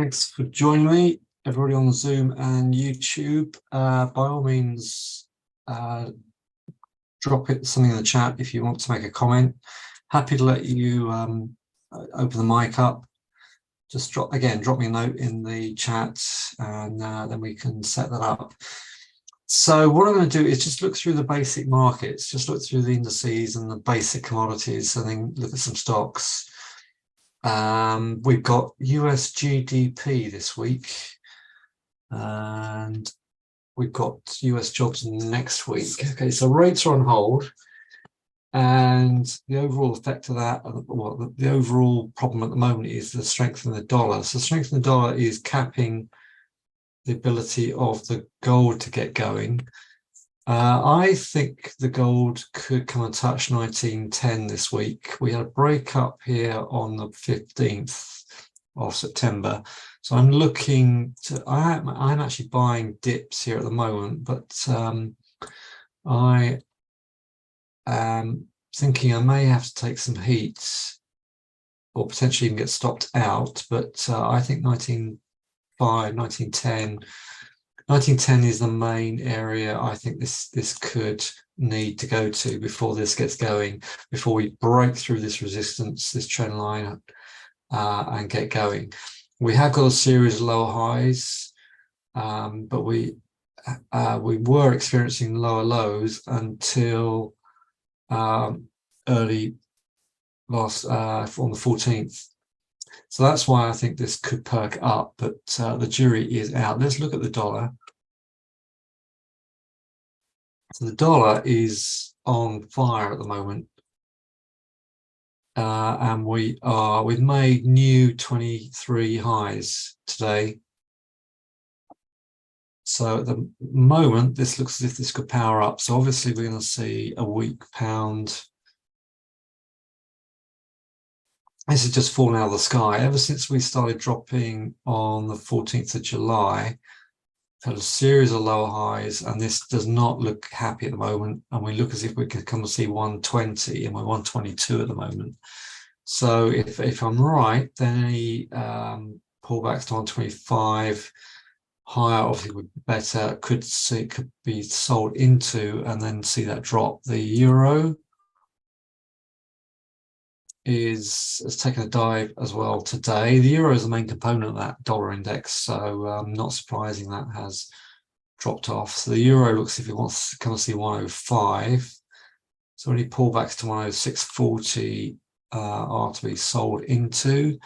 Thanks for joining me, everybody on Zoom and YouTube. By all means, drop something in the chat if you want to make a comment. Happy to let you open the mic up. Just drop me a note in the chat, and then we can set that up. So what I'm going to do is just look through the basic markets, just look through the indices and the basic commodities, and then look at some stocks. We've got US GDP this week, and we've got US jobs next week. Okay, so rates are on hold, and the overall effect of that, well, the overall problem at the moment is the strength in the dollar. So the strength in the dollar is capping the ability of the gold to get going. I think the gold could come and touch 1910 this week. We had a break up here on the 15th of September. So I'm looking to, I'm actually buying dips here at the moment, but I am thinking I may have to take some heat or potentially even get stopped out. But I think 1910 is the main area I think this could need to go to before this gets going, before we break through this resistance, this trend line, and get going. We have got a series of lower highs, but we were experiencing lower lows until early last on the 14th. So that's why I think this could perk up, but the jury is out. Let's look at the dollar. So the dollar is on fire at the moment, and we've made new 23 highs today. So at the moment, this looks as if this could power up. So obviously we're going to see a weak pound. This has just fallen out of the sky. Ever since we started dropping on the 14th of July, had a series of lower highs, and this does not look happy at the moment. And we look as if we could come and see 120, and we're 122 at the moment. So if I'm right, then any pullbacks to 125 higher obviously would be better. Could be sold into and then see that drop. The euro has taken a dive as well today. The euro is the main component of that dollar index, so not surprising that has dropped off. So the euro looks if it wants to come and see 105. So any pullbacks to 106.40 are to be sold into,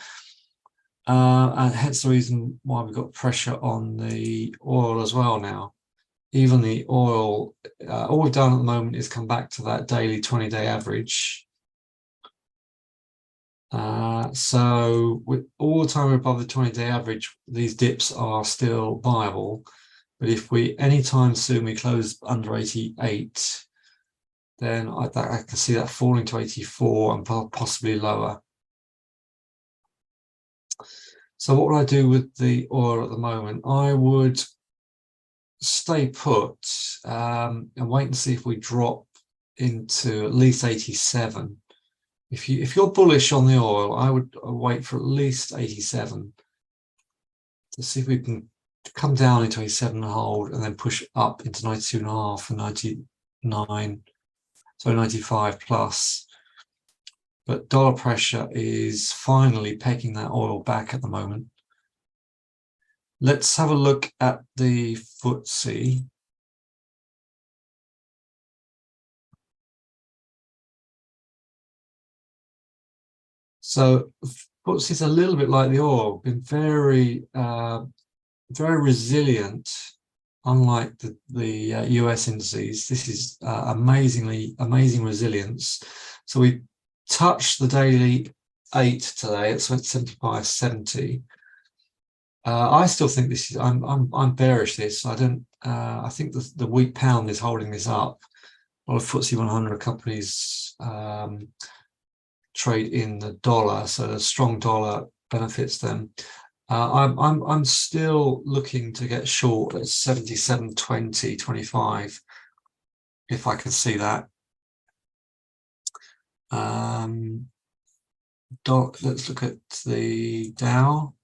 and hence the reason why we've got pressure on the oil as well now. Even the oil, all we've done at the moment is come back to that daily 20-day average. So with all the time above the 20-day average, these dips are still viable. But if we anytime soon we close under 88, then I can see that falling to 84 and possibly lower. So what would I do with the oil at the moment? I would stay put and wait and see if we drop into at least 87. If you're bullish on the oil, I would wait for at least 87 to see if we can come down into 87 and hold, and then push up into 92.5 and 99, so 95 plus. But dollar pressure is finally pegging that oil back at the moment. Let's have a look at the FTSE. So FTSE is a little bit like the oil, been very resilient, unlike the US indices. This is amazing resilience. So we touched the daily 8 today. It's 75.70. I still think this is. I'm bearish. This I don't. I think the weak pound is holding this up. A lot of FTSE 100 companies trade in the dollar, so the strong dollar benefits them. I'm still looking to get short at 77.20.25 if I can see that. Let's look at the Dow.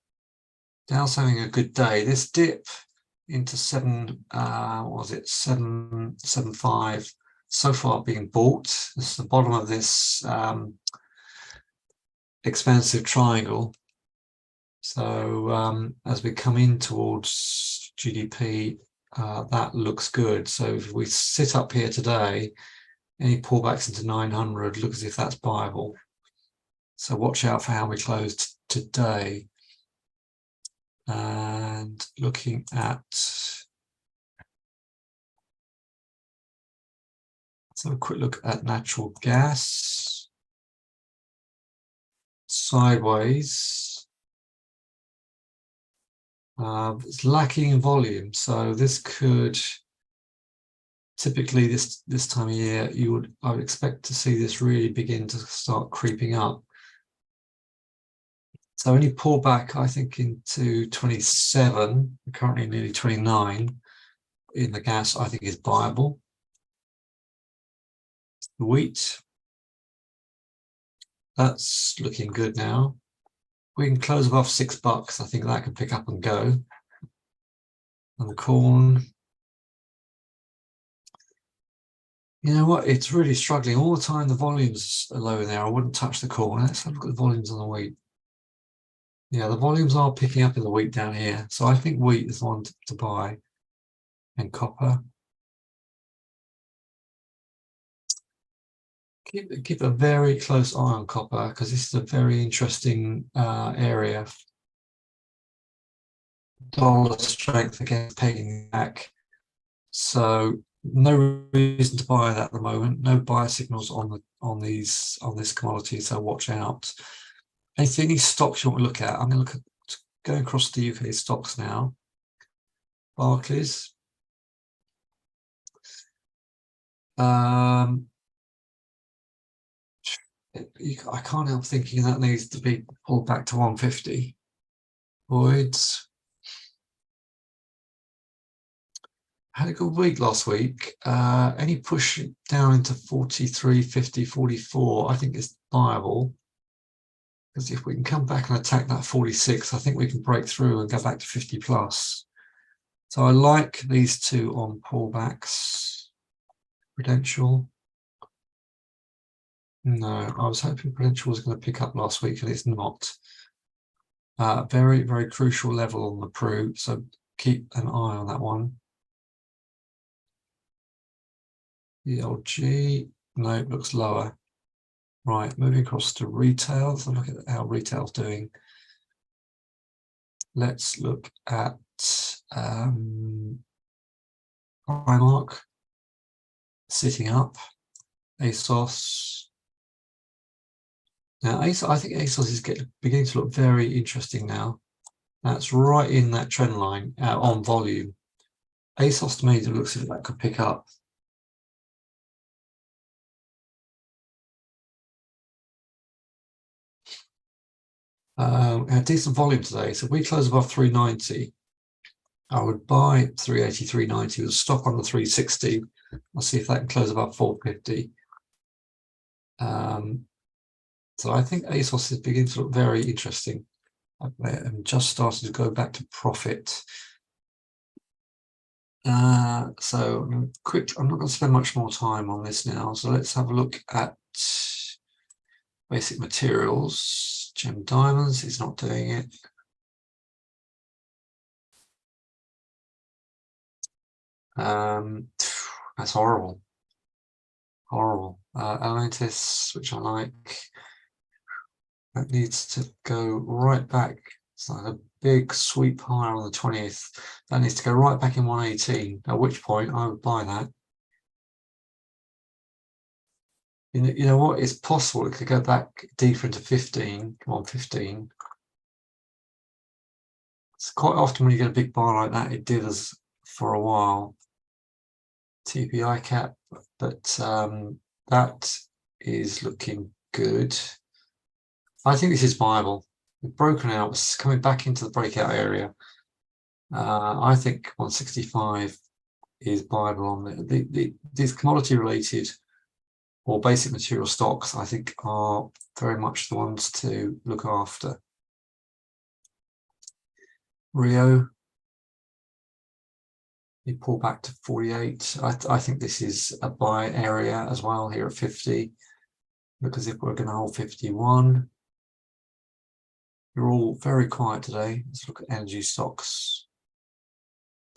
Dow's having a good day. This dip into 775 so far being bought. This is the bottom of this expansive triangle. So as we come in towards GDP, that looks good. So if we sit up here today, any pullbacks into 900 look as if that's viable. So watch out for how we closed today. And looking at, let's have a quick look at natural gas. Sideways. It's lacking in volume, so this could typically this time of year I would expect to see this really begin to start creeping up. So any pullback, I think, into 27, currently nearly 29 in the gas, I think is viable. The wheat, that's looking good now. We can close above $6. I think that can pick up and go. And the corn, you know what? It's really struggling all the time. The volumes are low in there. I wouldn't touch the corn. Let's have a look at the volumes on the wheat. Yeah, the volumes are picking up in the wheat down here. So I think wheat is the one to buy. And copper. Keep a very close eye on copper because this is a very interesting area. Dollar strength against pegging back. So no reason to buy that at the moment. No buy signals on this commodity. So watch out. Any stocks you want to look at? I'm going to look at going across the UK stocks now. Barclays. I can't help thinking that needs to be pulled back to 150. Lloyds had a good week last week. Any push down into 43, 50, 44, I think is viable. Because if we can come back and attack that 46, I think we can break through and go back to 50 plus. So I like these two on pullbacks. Prudential. No, I was hoping Prudential was going to pick up last week and it's not. Very, very crucial level on the Pru, so keep an eye on that one. ELG, no, it looks lower. Right, moving across to retail. So look at how retail's doing. Let's look at Primark sitting up. ASOS. Now, I think ASOS is beginning to look very interesting now. That's right in that trend line on volume. ASOS to me, it looks as if that could pick up. Had decent volume today, so if we close above 390, I would buy 380, 390 with a stop on the 360. I'll see if that can close above 450. So I think ASOS is beginning to look very interesting. I'm just starting to go back to profit. So I'm not going to spend much more time on this now. So let's have a look at basic materials. Gem Diamonds is not doing it. That's horrible. Horrible. Atlantis, which I like. That needs to go right back. It's like a big sweep higher on the 20th. That needs to go right back in 118, at which point I would buy that. You know what? It's possible it could go back deeper into 15, 115. It's quite often when you get a big bar like that, it dithers for a while. TPI cap, but that is looking good. I think this is viable. We've broken out, it's coming back into the breakout area. I think 165 is viable on these commodity related or basic material stocks, I think, are very much the ones to look after. Rio. You pull back to 48. I think this is a buy area as well here at 50. Look as if we're going to hold 51. You're all very quiet today. Let's look at energy stocks.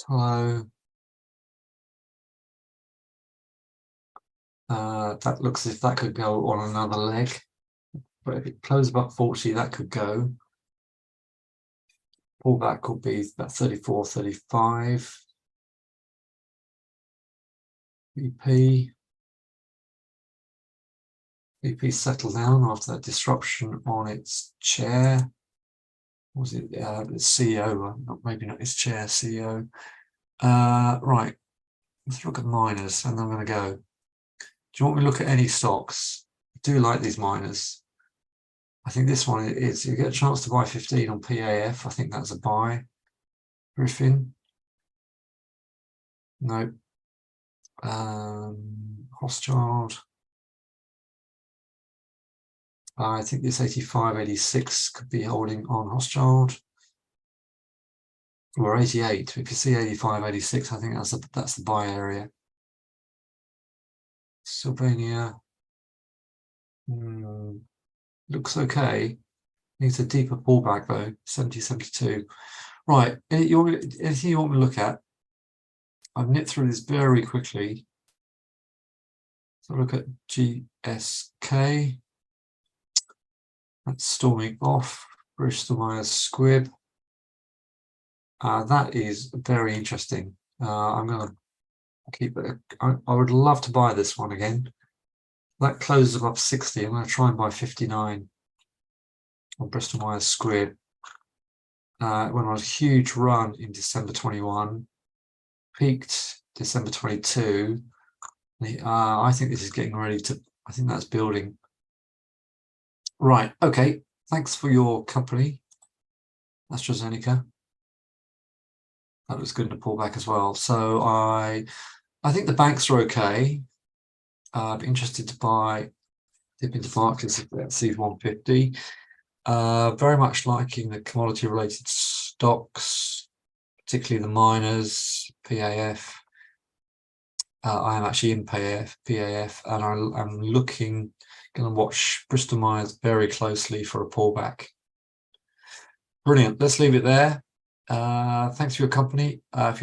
Hello. That looks as if that could go on another leg. But if it closes above 40, that could go. Pullback could be about 34, 35. BP settled down after that disruption on its chair. Was it its CEO? Maybe not its chair, CEO. Right, let's look at miners, and I'm going to go. Do you want me to look at any stocks? I do like these miners. I think this one is, you get a chance to buy 15 on PAF. I think that's a buy. Griffin. No. Hochschild. I think this 85, 86 could be holding on Hochschild. Or 88. If you see 85, 86, I think that's the buy area. Sylvania. Looks okay. Needs a deeper pullback though. 70, 72. Right. Anything you want me to look at? I've nipped through this very quickly. So look at GSK. That's storming off. Bristol Myers Squibb. That is very interesting. I'm going to keep it. I would love to buy this one again. That closes above 60. I'm going to try and buy 59 on Bristol Myers Squibb. When I was a huge run in December 21, peaked December 22. I think this is getting ready to, I think that's building. Right, okay. Thanks for your company, AstraZeneca. That was good to pull back as well. So I think the banks are okay. I'd be interested to buy, dip into Barclays at C150. Very much liking the commodity related stocks, particularly the miners, PAF. I am actually in PAF, and I'm going to watch Bristol Myers very closely for a pullback. Brilliant. Let's leave it there. Thanks for your company. If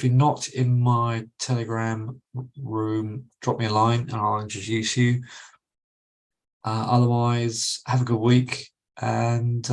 you're not in my Telegram room, drop me a line and I'll introduce you. Otherwise, have a good week, and